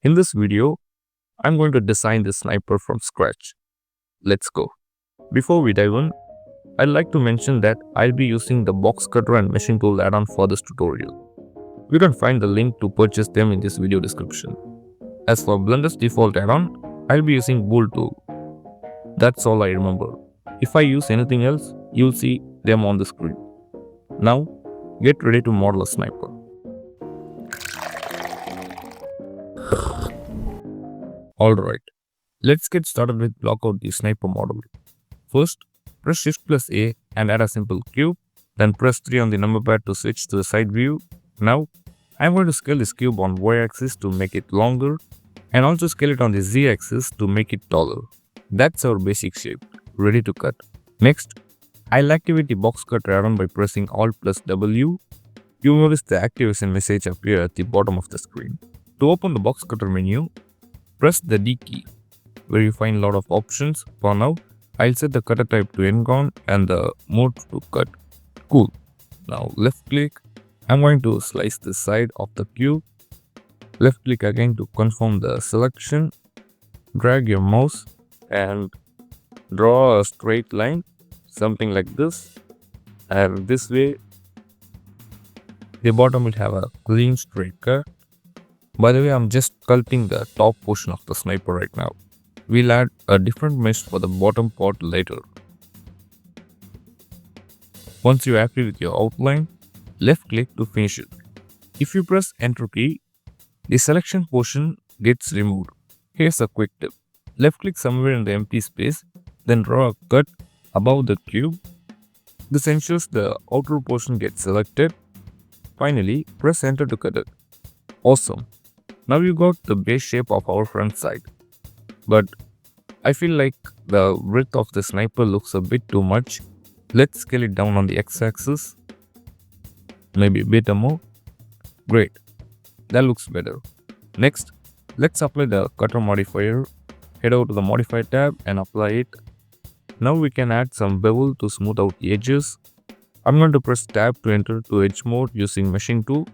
In this video, I'm going to design this sniper from scratch. Let's go. Before we dive in, I'd like to mention that I'll be using the box cutter and machine tool add-on for this tutorial. You can find the link to purchase them in this video description. As for Blender's default add-on, I'll be using Bool tool. That's all I remember. If I use anything else, you'll see them on the screen. Now, get ready to model a sniper. Alright, let's get started with block out the sniper model. First, press Shift plus A and add a simple cube, then press 3 on the number pad to switch to the side view. Now, I'm going to scale this cube on Y-axis to make it longer and also scale it on the Z-axis to make it taller. That's our basic shape, ready to cut. Next, I'll activate the box cutter add-on by pressing Alt plus W. You'll notice the activation message appear at the bottom of the screen. To open the box cutter menu, press the D key, where you find a lot of options. For now, I'll set the cutter type to N-gon and the mode to cut. Cool. Now left click. I'm going to slice the side of the cube. Left click again to confirm the selection. Drag your mouse and draw a straight line, something like this. And this way, the bottom will have a clean straight cut. By the way, I'm just sculpting the top portion of the sniper right now. We'll add a different mesh for the bottom part later. Once you're happy with your outline, left click to finish it. If you press Enter key, the selection portion gets removed. Here's a quick tip. Left click somewhere in the empty space, then draw a cut above the cube. This ensures the outer portion gets selected. Finally, press Enter to cut it. Awesome. Now you got the base shape of our front side. But I feel like the width of the sniper looks a bit too much. Let's scale it down on the x-axis. Maybe a bit more. Great. That looks better. Next, let's apply the cutter modifier. Head over to the modify tab and apply it. Now we can add some bevel to smooth out the edges. I'm going to press tab to enter to edge mode using machine tool.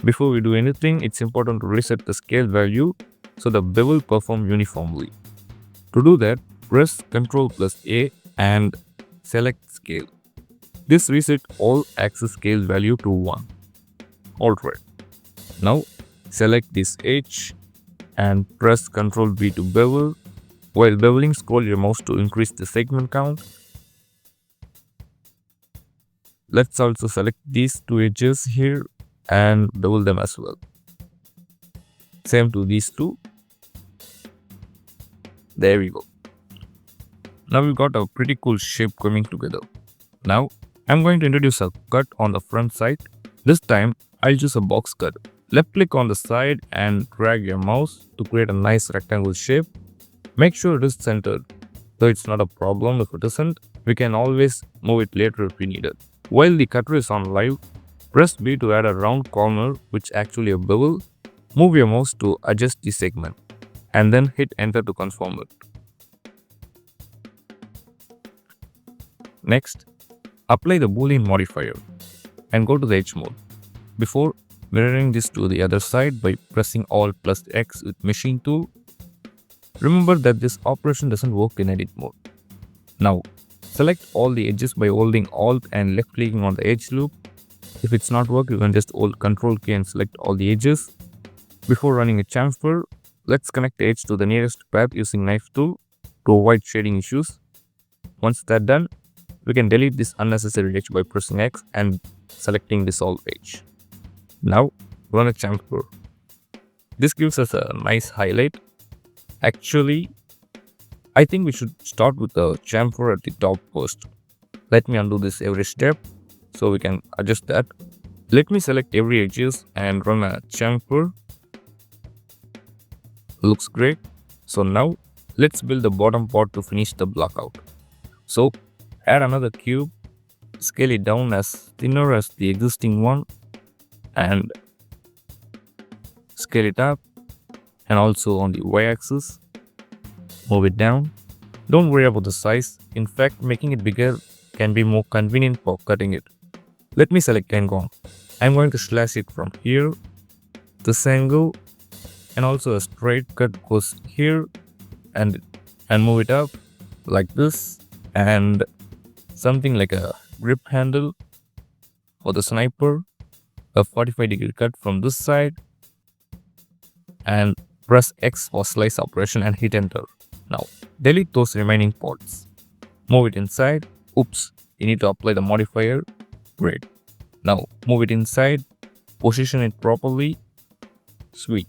Before we do anything, it's important to reset the scale value so the bevel performs uniformly. To do that, press Ctrl plus A and select scale. This resets all axis scale value to 1. Alright. Now select this edge and press Ctrl B to bevel. While beveling, scroll your mouse to increase the segment count. Let's also select these two edges here and bevel them as well. Same to these two. There we go. Now we've got a pretty cool shape coming together. Now I'm going to introduce a cut on the front side. This time I'll use a box cut. Left click on the side and drag your mouse to create a nice rectangle shape. Make sure it is centered. Though it's not a problem if it isn't, we can always move it later if we need it. While the cutter is on live, press B to add a round corner, which actually a bevel. Move your mouse to adjust the segment and then hit enter to confirm it. Next, apply the Boolean modifier and go to the edge mode. Before mirroring this to the other side by pressing Alt plus X with machine tool. Remember that this operation doesn't work in edit mode. Now, select all the edges by holding Alt and left clicking on the edge loop. If it's not working, you can just hold Ctrl key and select all the edges. Before running a chamfer, let's connect the edge to the nearest path using knife tool to avoid shading issues. Once that's done, we can delete this unnecessary edge by pressing X and selecting dissolve edge. Now, run a chamfer. This gives us a nice highlight. Actually, I think we should start with the chamfer at the top first. Let me undo this every step so we can adjust that. Let me select every edges and run a chamfer. Looks great. So now let's build the bottom part to finish the block out. So add another cube, scale it down as thinner as the existing one and scale it up, and also on the y-axis. Move it down. Don't worry about the size. In fact, making it bigger can be more convenient for cutting it. Let me select N-gon. I'm going to slash it from here, this angle, And also a straight cut goes here and move it up like this, and something like a grip handle for the sniper, a 45-degree cut from this side, and press X for slice operation and hit enter. Now delete those remaining parts. Move it inside. Oops, you need to apply the modifier. Great. Now move it inside, position it properly. Sweet.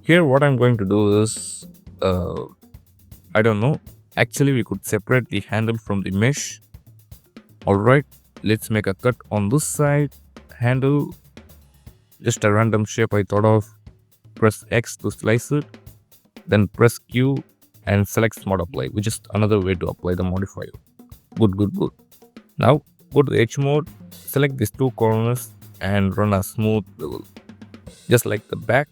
Here what I'm going to do is, I don't know. Actually, we could separate the handle from the mesh. Alright, let's make a cut on this side. Handle, just a random shape I thought of. Press X to slice it. Then press Q and select Smart Apply, which is another way to apply the modifier. Good. Now go to the Edge mode, select these two corners and run a smooth bevel. Just like the back.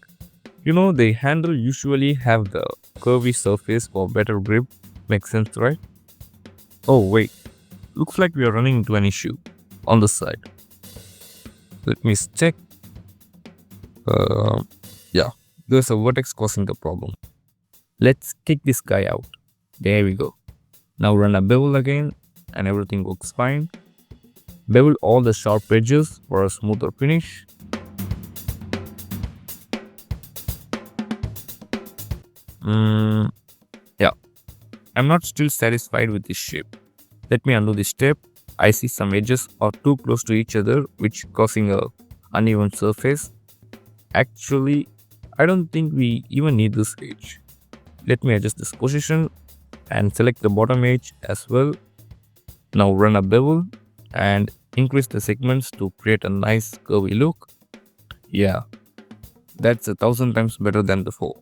You know, the handle usually have the curvy surface for better grip. Makes sense, right? Oh wait, looks like we are running into an issue on this side. Let me check. Yeah, there's a vertex causing the problem. Let's kick this guy out. There we go. Now run a bevel again and everything works fine. Bevel all the sharp edges for a smoother finish. Yeah, I'm not still satisfied with this shape. Let me undo this step. I see some edges are too close to each other, which causing a uneven surface. Actually, I don't think we even need this edge. Let me adjust this position and select the bottom edge as well. Now run a bevel and increase the segments to create a nice curvy look. Yeah, that's 1,000 times better than before.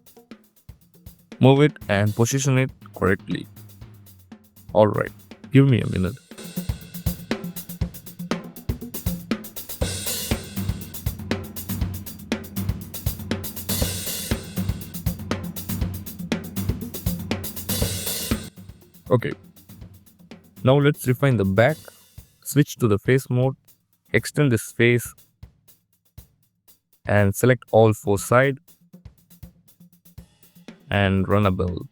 Move it and position it correctly. Alright, give me a minute. Okay, now let's refine the back. Switch to the face mode, extend this face and select all four sides and run a bevel.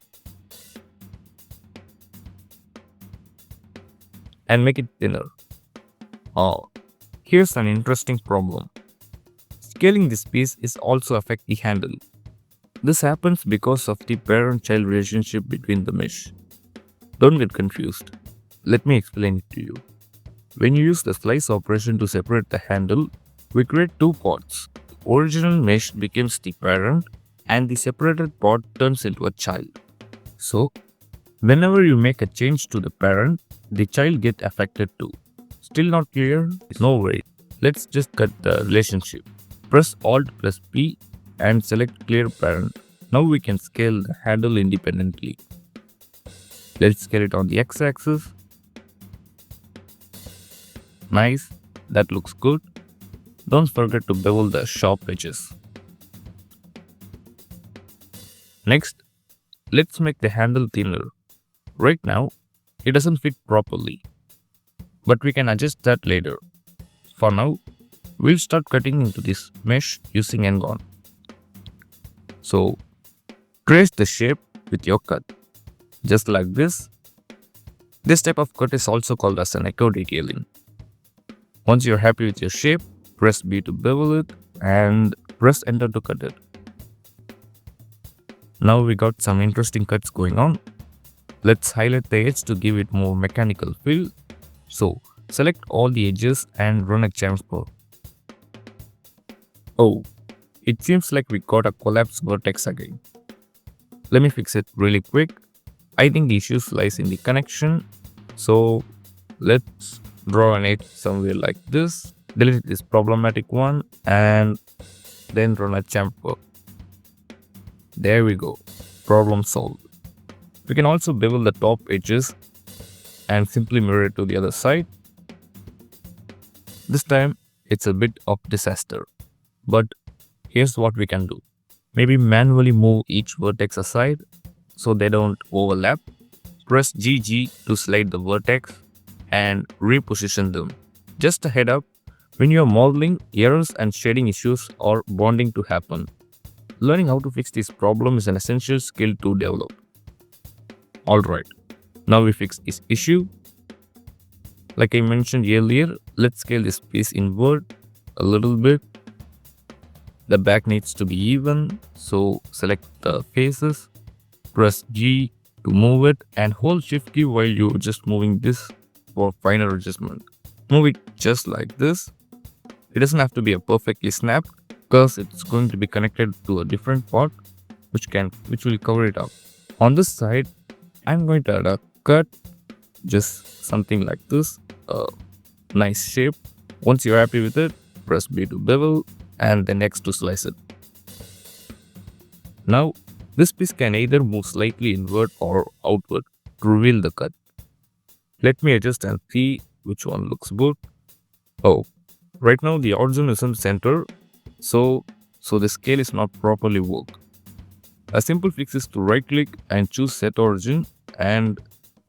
And make it thinner. Oh, here's an interesting problem. Scaling this piece is also affect the handle. This happens because of the parent-child relationship between the mesh. Don't get confused. Let me explain it to you. When you use the slice operation to separate the handle, we create two parts. The original mesh becomes the parent and the separated part turns into a child. So, whenever you make a change to the parent, the child gets affected too. Still not clear? No worry. Let's just cut the relationship. Press Alt plus P and select Clear Parent. Now we can scale the handle independently. Let's scale it on the x-axis. Nice, that looks good. Don't forget to bevel the sharp edges. Next, let's make the handle thinner. Right now, it doesn't fit properly, but we can adjust that later. For now, we'll start cutting into this mesh using N-gon. So, trace the shape with your cut, just like this. This type of cut is also called as an echo detailing. Once you're happy with your shape, press B to bevel it and press enter to cut it. Now we got some interesting cuts going on. Let's highlight the edge to give it more mechanical feel. So select all the edges and run a chamfer. Oh, it seems like we got a collapsed vertex again. Let me fix it really quick. I think the issue lies in the connection. So let's draw an edge somewhere like this. Delete this problematic one and then run a chamfer. There we go. Problem solved. We can also bevel the top edges and simply mirror it to the other side. This time it's a bit of disaster. But here's what we can do. Maybe manually move each vertex aside so they don't overlap. Press GG to slide the vertex and reposition them. Just a head up, When you are modeling, errors and shading issues are bounding to happen. Learning how to fix this problem is an essential skill to develop. Alright, now we fix this issue. Like I mentioned earlier, let's scale this piece inward a little bit. The back needs to be even, so select the faces, press G to move it and hold shift key while you're just moving this for finer adjustment. Move it just like this. It doesn't have to be a perfectly snapped because it's going to be connected to a different part which will cover it up. On this side, I'm going to add a cut, just something like this, a nice shape. Once you're happy with it, press B to bevel and then X to slice it. Now, this piece can either move slightly inward or outward to reveal the cut. Let me adjust and see which one looks good. Oh, right now the origin isn't center, so the scale is not properly worked. A simple fix is to right click and choose set origin and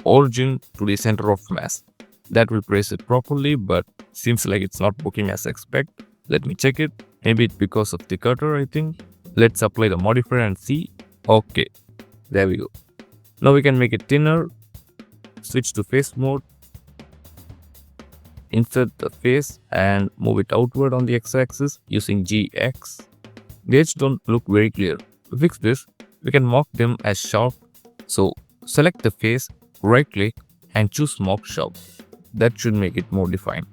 origin to the center of mass. That will place it properly, but seems like it's not working as expected. Let me check it. Maybe it's because of the cutter, I think. Let's apply the modifier and see. Okay, there we go. Now we can make it thinner. Switch to face mode. Insert the face and move it outward on the x-axis using GX. The edges don't look very clear. To fix this, we can mark them as sharp. So select the face, right click and choose mark sharp. That should make it more defined.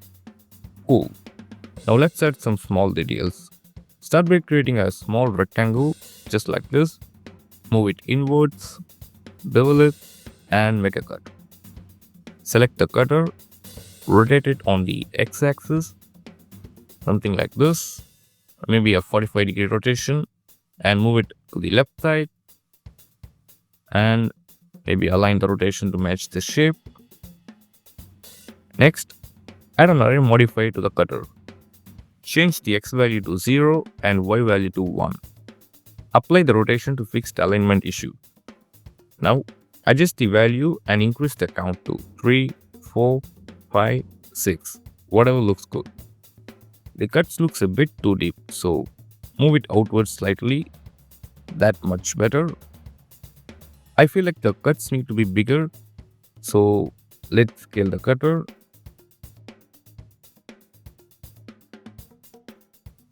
Cool. Now let's add some small details. Start by creating a small rectangle just like this. Move it inwards, bevel it and make a cut. Select the cutter, rotate it on the x-axis, something like this, maybe a 45-degree rotation, and move it to the left side and maybe align the rotation to match the shape. Next, add an array modifier to the cutter. Change the x value to 0 and y value to 1. Apply the rotation to fix the alignment issue. Now, adjust the value and increase the count to 3, 4, 5, 6, whatever looks good. The cuts looks a bit too deep, so move it outward slightly. That much better. I feel like the cuts need to be bigger, so let's scale the cutter.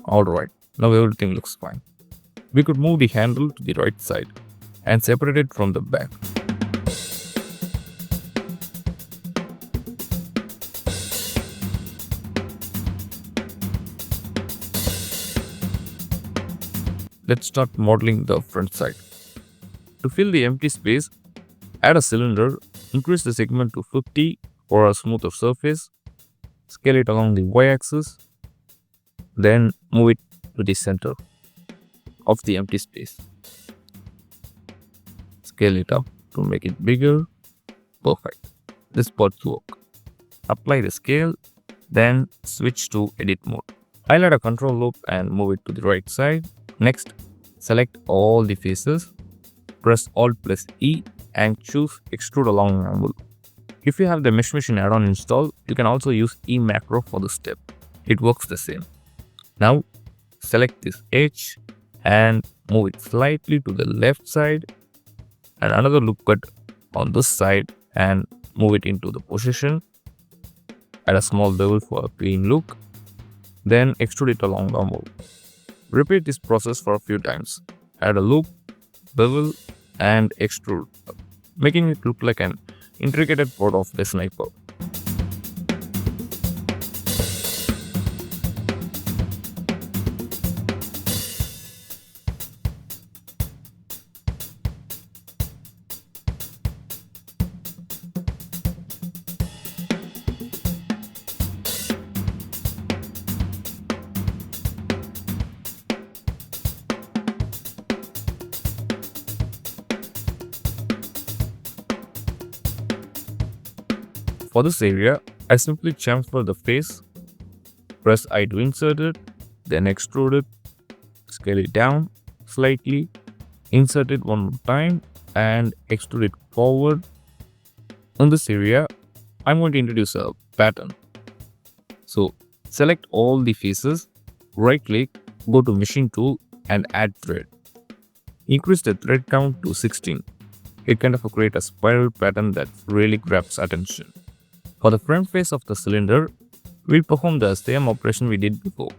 Alright, now everything looks fine. We could move the handle to the right side and separate it from the back. Let's start modeling the front side. To fill the empty space, add a cylinder, increase the segment to 50 for a smoother surface, scale it along the y-axis, then move it to the center of the empty space. Scale it up to make it bigger. Perfect. This part's work. Apply the scale, then switch to edit mode. Highlight a control loop and move it to the right side. Next, select all the faces, press Alt plus E and choose extrude along an angle. If you have the Mesh Machine add-on installed, you can also use E macro for the step. It works the same. Now, select this edge and move it slightly to the left side and another loop cut on this side and move it into the position. Add a small bevel for a clean look. Then extrude it along the move. Repeat this process for a few times. Add a loop, bevel and extrude, making it look like an intricate part of the sniper. For this area, I simply chamfer the face, press I to insert it, then extrude it, scale it down slightly, insert it one more time and extrude it forward. In this area, I'm going to introduce a pattern. So Select all the faces, right click, go to machine tool and add thread. Increase the thread count to 16. It kind of create a spiral pattern that really grabs attention. For the front face of the cylinder, we'll perform the same operation we did before.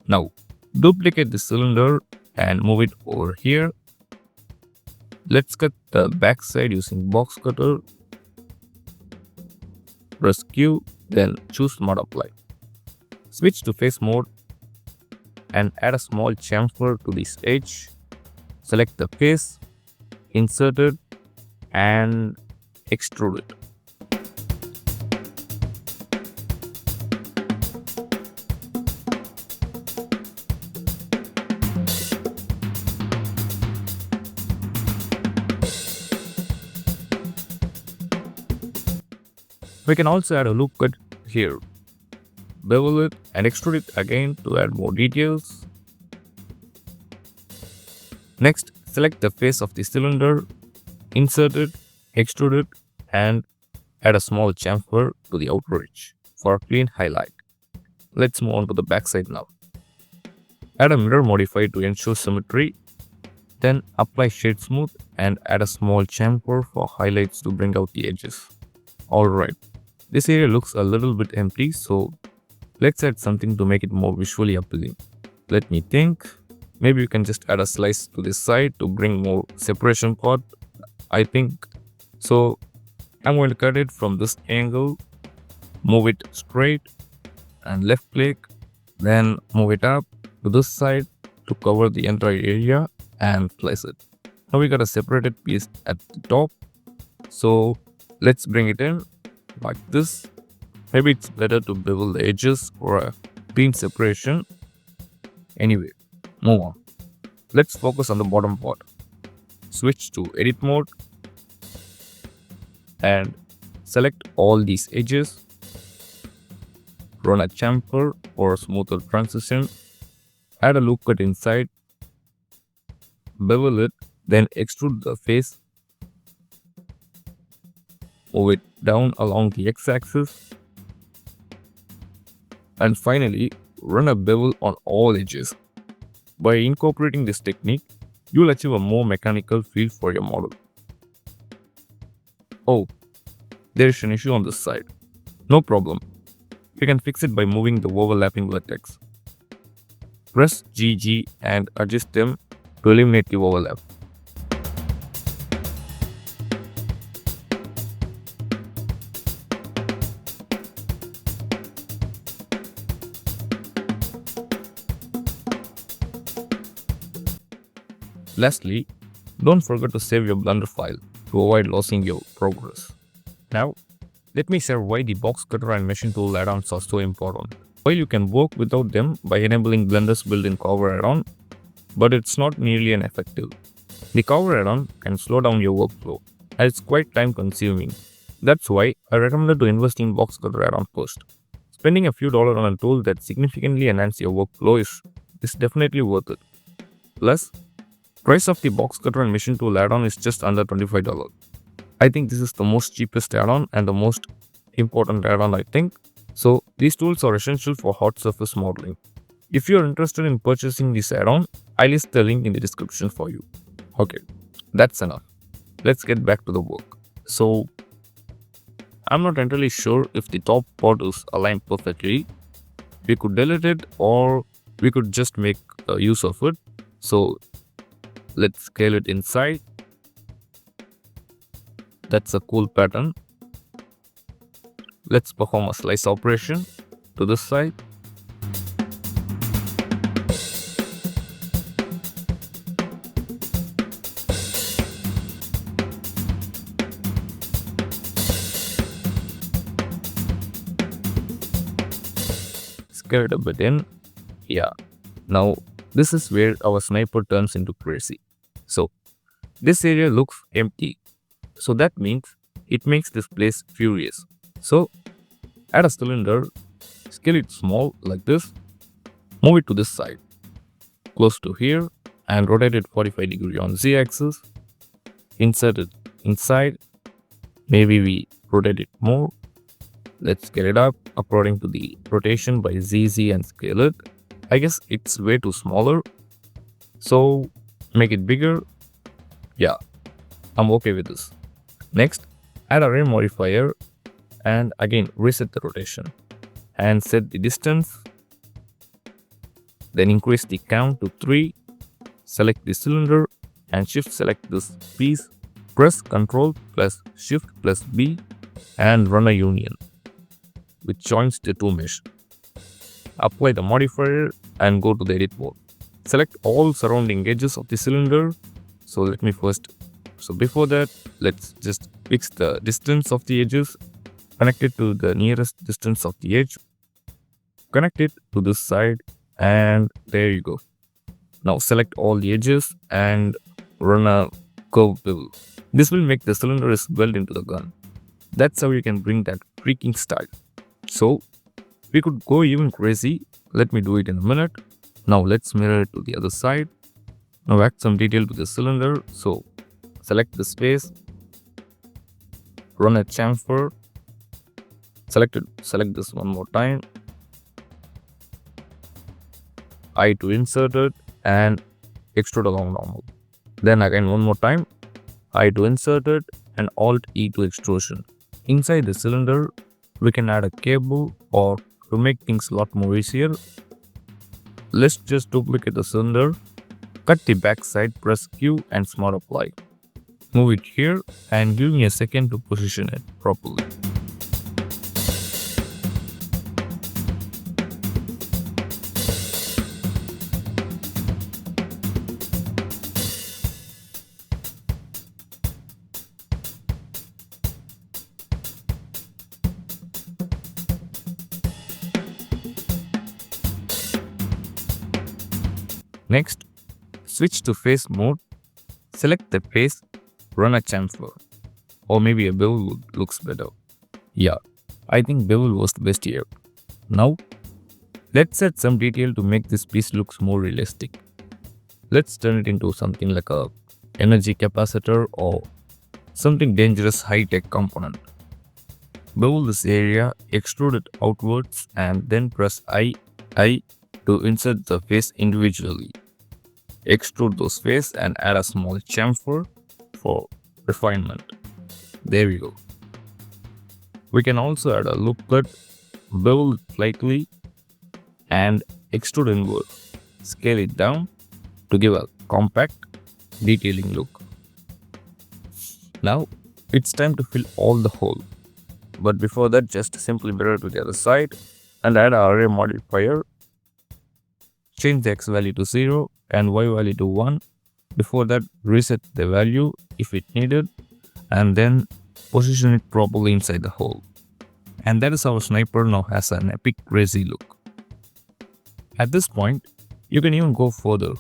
Now, duplicate the cylinder and move it over here. Let's cut the back side using box cutter. Press Q, then choose multiply. Switch to face mode and add a small chamfer to this edge. Select the face, insert it and extrude it. We can also add a loop cut here. Bevel it and extrude it again to add more details. Next, select the face of the cylinder, insert it, extrude it and add a small chamfer to the outer edge for a clean highlight. Let's move on to the back side now. Add a mirror modifier to ensure symmetry. Then apply shade smooth and add a small chamfer for highlights to bring out the edges. Alright, this area looks a little bit empty, so let's add something to make it more visually appealing. Let me think. Maybe we can just add a slice to this side to bring more separation part, I think. So I'm going to cut it from this angle, move it straight and left click, then move it up to this side to cover the entire area and place it. Now we got a separated piece at the top. So let's bring it in like this. Maybe it's better to bevel the edges for a clean separation. Anyway, move on. Let's focus on the bottom part. Switch to edit mode and select all these edges. Run a chamfer for a smoother transition. Add a loop cut inside. Bevel it, then extrude the face. Move it down along the x-axis. And finally, run a bevel on all edges. By incorporating this technique, you'll achieve a more mechanical feel for your model. Oh, there is an issue on this side. No problem. We can fix it by moving the overlapping vertex. Press GG and adjust them to eliminate the overlap. Lastly, don't forget to save your Blender file to avoid losing your progress. Now, let me share why the box cutter and machine tool add-ons are so important. While you can work without them by enabling Blender's built-in cover add-on, but it's not nearly as effective. The cover add-on can slow down your workflow, and it's quite time-consuming. That's why I recommend to invest in box cutter add-on first. Spending a few dollars on a tool that significantly enhances your workflow is definitely worth it. Plus, price of the box cutter and machine tool add-on is just under $25. I think this is the most cheapest add-on and the most important add-on, I think. So these tools are essential for hard surface modeling. If you are interested in purchasing this add-on, I list the link in the description for you. Okay, that's enough. Let's get back to the work. So I'm not entirely sure if the top part is aligned perfectly. We could delete it or we could just make use of it. So let's scale it inside. That's a cool pattern. Let's perform a slice operation to this side. Scale it a bit in. Yeah. Now This is where our sniper turns into crazy. So, this area looks empty. So that means it makes this place furious. So, add a cylinder, scale it small like this, move it to this side, close to here, and rotate it 45 degrees on z-axis. Insert it inside. Maybe we rotate it more. Let's scale it up according to the rotation by ZZ and scale it. I guess it's way too smaller. So make it bigger. Yeah, I'm okay with this. Next, add array modifier and again reset the rotation and set the distance. Then increase the count to 3. Select the cylinder and shift select this piece. Press Ctrl plus Shift plus B and run a union, which joins the two mesh. Apply the modifier and go to the edit mode. Select all surrounding edges of the cylinder. So before that, let's just fix the distance of the edges. Connect it to the nearest distance of the edge. Connect it to this side and there you go. Now select all the edges and run a curve bevel. This will make the cylinder weld into the gun. That's how you can bring that freaking style. So we could go even crazy. Let me do it in a minute. Now let's mirror it to the other side. Now add some detail to the cylinder. So select this face, run a chamfer, select this one more time, I to insert it and extrude along normal. Then again one more time, I to insert it and Alt E to extrusion. Inside the cylinder, we can add a cable or to make things a lot more easier. Let's just duplicate the cylinder, cut the back side, press Q and smart apply. Move it here and give me a second to position it properly. Next, switch to face mode, select the face, run a chamfer, or maybe a bevel looks better. Yeah, I think bevel was the best here. Now, let's add some detail to make this piece looks more realistic. Let's turn it into something like a energy capacitor or something dangerous high-tech component. Bevel this area, extrude it outwards and then press I to insert the face individually. Extrude those face and add a small chamfer for refinement. There we go. We can also add a loop cut, bevel it slightly and extrude inward. Scale it down to give a compact detailing look. Now it's time to fill all the hole. But before that, just simply mirror to the other side and add an array modifier. Change the x value to 0 and y value to 1. Before that, reset the value if it needed and then position it properly inside the hole. And that is how our sniper now has an epic crazy look. At this point, you can even go further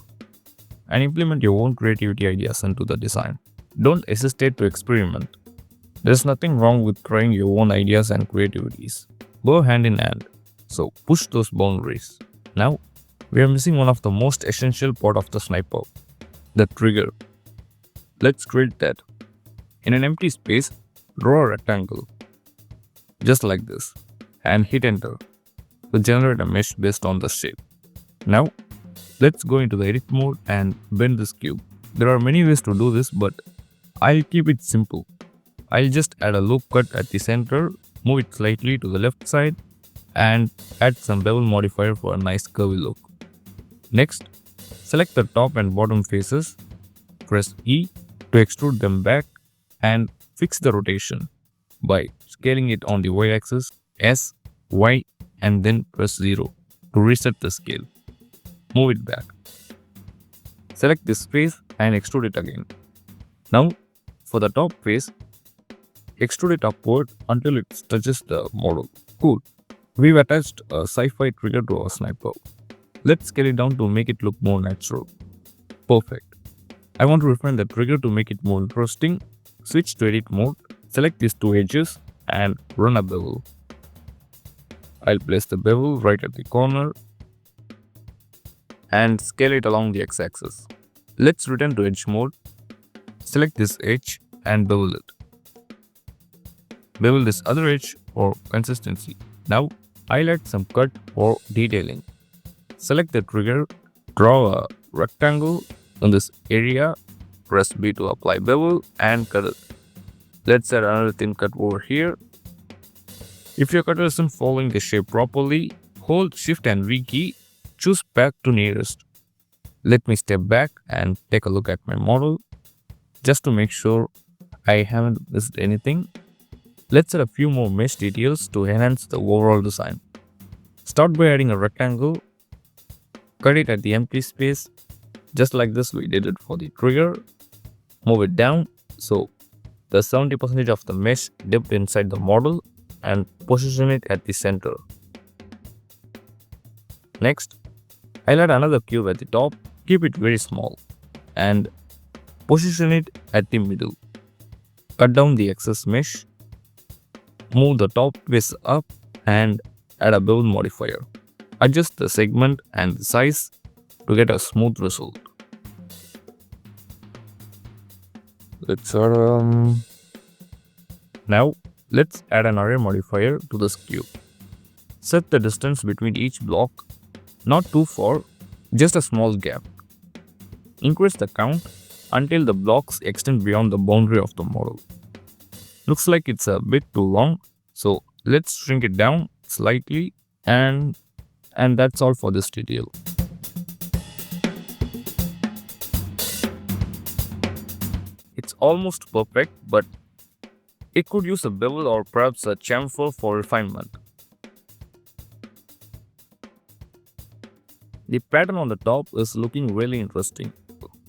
and implement your own creativity ideas into the design. Don't hesitate to experiment. There's nothing wrong with trying your own ideas and creativities. Go hand in hand. So push those boundaries. Now, we are missing one of the most essential part of the sniper, the trigger. Let's create that. In an empty space, draw a rectangle, just like this, and hit enter to generate a mesh based on the shape. Now, let's go into the edit mode and bend this cube. There are many ways to do this, but I'll keep it simple. I'll just add a loop cut at the center, move it slightly to the left side, and add some bevel modifier for a nice curvy look. Next, select the top and bottom faces, press E to extrude them back and fix the rotation by scaling it on the y-axis, S, Y and then press 0 to reset the scale. Move it back. Select this face and extrude it again. Now, for the top face, extrude it upward until it touches the model. Cool. We've attached a Sci-Fi trigger to our sniper. Let's scale it down to make it look more natural. Perfect. I want to refine the trigger to make it more interesting. Switch to edit mode, select these two edges and run a bevel. I'll place the bevel right at the corner and scale it along the x-axis. Let's return to edge mode. Select this edge and bevel it. Bevel this other edge for consistency. Now highlight some cut for detailing. Select the trigger, draw a rectangle in this area, press B to apply bevel and cut it. Let's add another thin cut over here. If your cutter isn't following the shape properly, hold Shift and V key, choose back to nearest. Let me step back and take a look at my model just to make sure I haven't missed anything. Let's add a few more mesh details to enhance the overall design. Start by adding a rectangle, cut it at the empty space, just like this we did it for the trigger. Move it down so the 70% of the mesh dipped inside the model and position it at the center. Next, I'll add another cube at the top, keep it very small and position it at the middle. Cut down the excess mesh, move the top face up and add a bevel modifier. Adjust the segment and the size to get a smooth result. Now let's add an array modifier to this cube. Set the distance between each block, not too far, just a small gap. Increase the count until the blocks extend beyond the boundary of the model. Looks like it's a bit too long, so let's shrink it down slightly and that's all for this tutorial. It's almost perfect, but it could use a bevel or perhaps a chamfer for refinement. The pattern on the top is looking really interesting.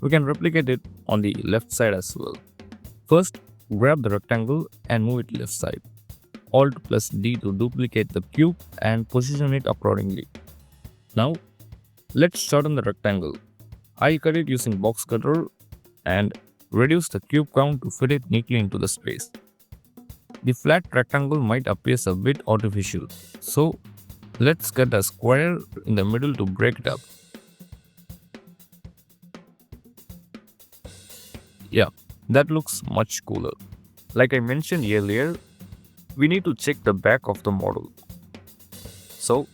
We can replicate it on the left side as well. First, grab the rectangle and move it left side. Alt plus D to duplicate the cube and position it accordingly. Now, let's shorten the rectangle. I cut it using box cutter and reduce the cube count to fit it neatly into the space. The flat rectangle might appear a bit artificial, so let's cut a square in the middle to break it up. Yeah, that looks much cooler. Like I mentioned earlier, we need to check the back of the model. So,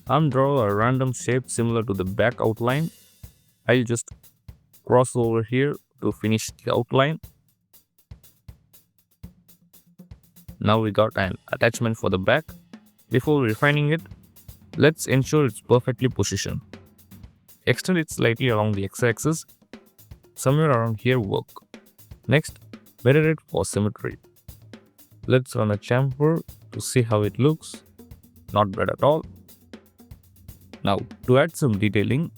draw a random shape similar to the back outline. I'll just cross over here to finish the outline. Now we got an attachment for the back. Before refining it, let's ensure it's perfectly positioned. Extend it slightly along the x-axis. Somewhere around here work. Next, mirror it for symmetry. Let's run a chamfer to see how it looks. Not bad at all. Now, to add some detailing,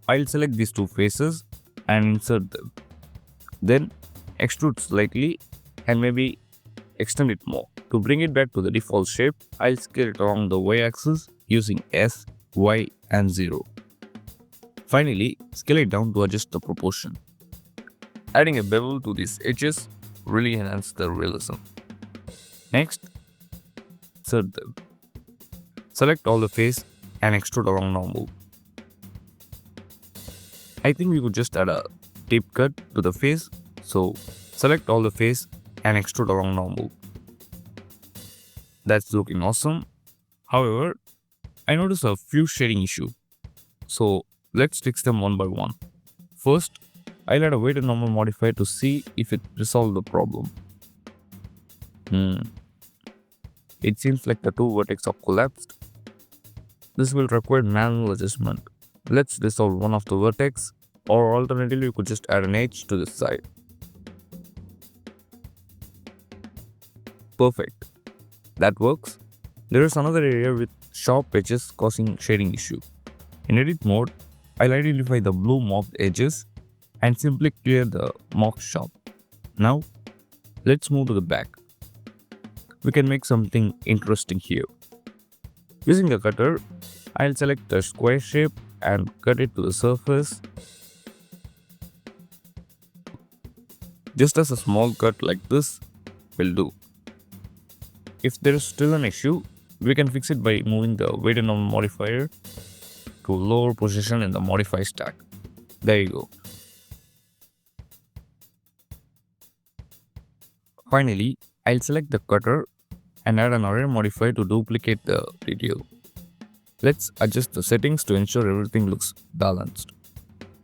I'll select these two faces and insert them. Then, extrude slightly and maybe extend it more. To bring it back to the default shape, I'll scale it along the y-axis using S, Y and 0. Finally, scale it down to adjust the proportion. Adding a bevel to these edges really enhances the realism. Next, insert them. Select all the face and extrude along normal. I think we could just add a deep cut to the face, so select all the face and extrude along normal. That's looking awesome. However, I noticed a few shading issues, so let's fix them one by one. First, I'll add a weighted normal modifier to see if it resolved the problem. It seems like the two vertices are collapsed. This will require manual adjustment. Let's resolve one of the vertex, or alternatively, you could just add an edge to this side. Perfect. That works. There is another area with sharp edges causing shading issue. In edit mode, I'll identify the blue marked edges and simply clear the marked sharp. Now, let's move to the back. We can make something interesting here. Using the cutter, I'll select the square shape and cut it to the surface. Just as a small cut like this will do. If there is still an issue, we can fix it by moving the weight and normal modifier to lower position in the modify stack. There you go. Finally, I'll select the cutter and add an array modifier to duplicate the detail. Let's adjust the settings to ensure everything looks balanced.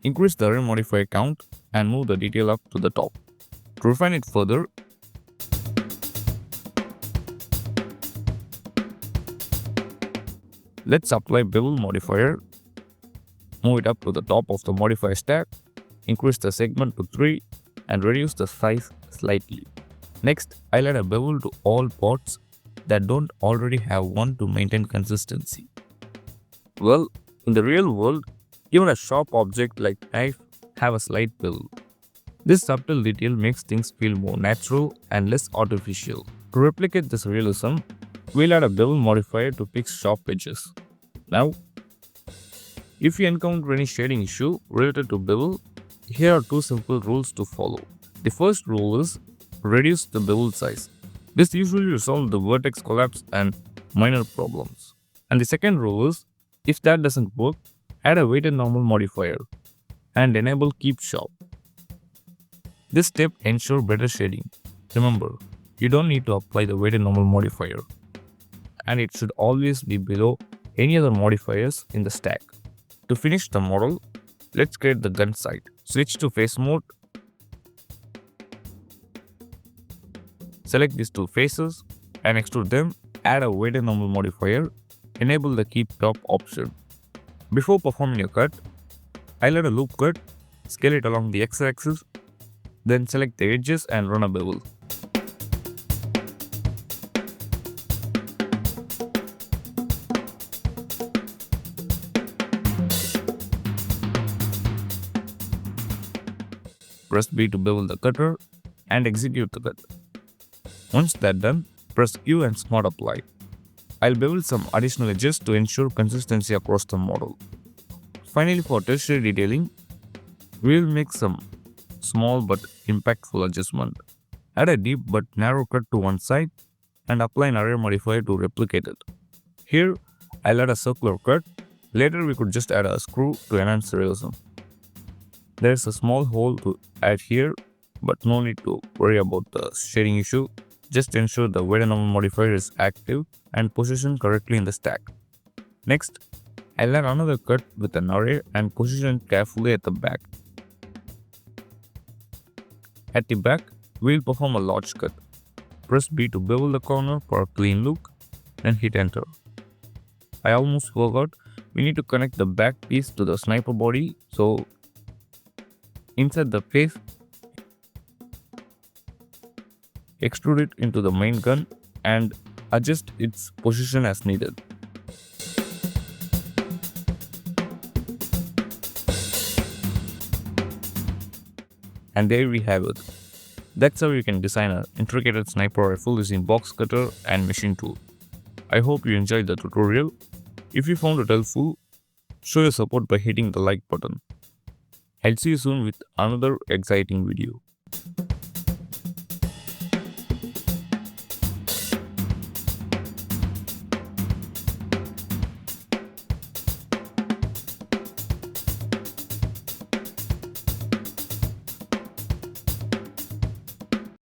Increase the array modifier count and move the detail up to the top. To refine it further, let's apply bevel modifier, move it up to the top of the modifier stack, increase the segment to 3 and reduce the size slightly. Next, I'll add a bevel to all parts that don't already have one to maintain consistency. Well, in the real world, even a sharp object like knife have a slight bevel. This subtle detail makes things feel more natural and less artificial. To replicate this realism, we'll add a bevel modifier to fix sharp edges. Now, if you encounter any shading issue related to bevel, here are two simple rules to follow. The first rule is reduce the bevel size. This usually resolves the vertex collapse and minor problems. And the second rule is, if that doesn't work, add a weighted normal modifier and enable keep sharp. This step ensures better shading. Remember, you don't need to apply the weighted normal modifier, and it should always be below any other modifiers in the stack. To finish the model, let's create the gun sight. Switch to face mode. Select these two faces and extrude them. Add a weighted normal modifier. Enable the keep top option. Before performing a cut, I'll add a loop cut, scale it along the x-axis, then select the edges and run a bevel. Press B to bevel the cutter and execute the cut. Once that's done, press Q and Smart Apply. I'll bevel some additional edges to ensure consistency across the model. Finally, for tertiary detailing, we'll make some small but impactful adjustment. Add a deep but narrow cut to one side and apply an array modifier to replicate it. Here, I'll add a circular cut. Later, we could just add a screw to enhance realism. There's a small hole to add here, but no need to worry about the shading issue. Just ensure the weighted normal modifier is active and positioned correctly in the stack. Next, I'll add another cut with an array and position it carefully at the back. At the back, we'll perform a large cut. Press B to bevel the corner for a clean look, then hit enter. I almost forgot, we need to connect the back piece to the sniper body, so insert the face, extrude it into the main gun and adjust its position as needed. And there we have it. That's how you can design an intricate sniper rifle using box cutter and machine tool. I hope you enjoyed the tutorial. If you found it helpful, show your support by hitting the like button. I'll see you soon with another exciting video.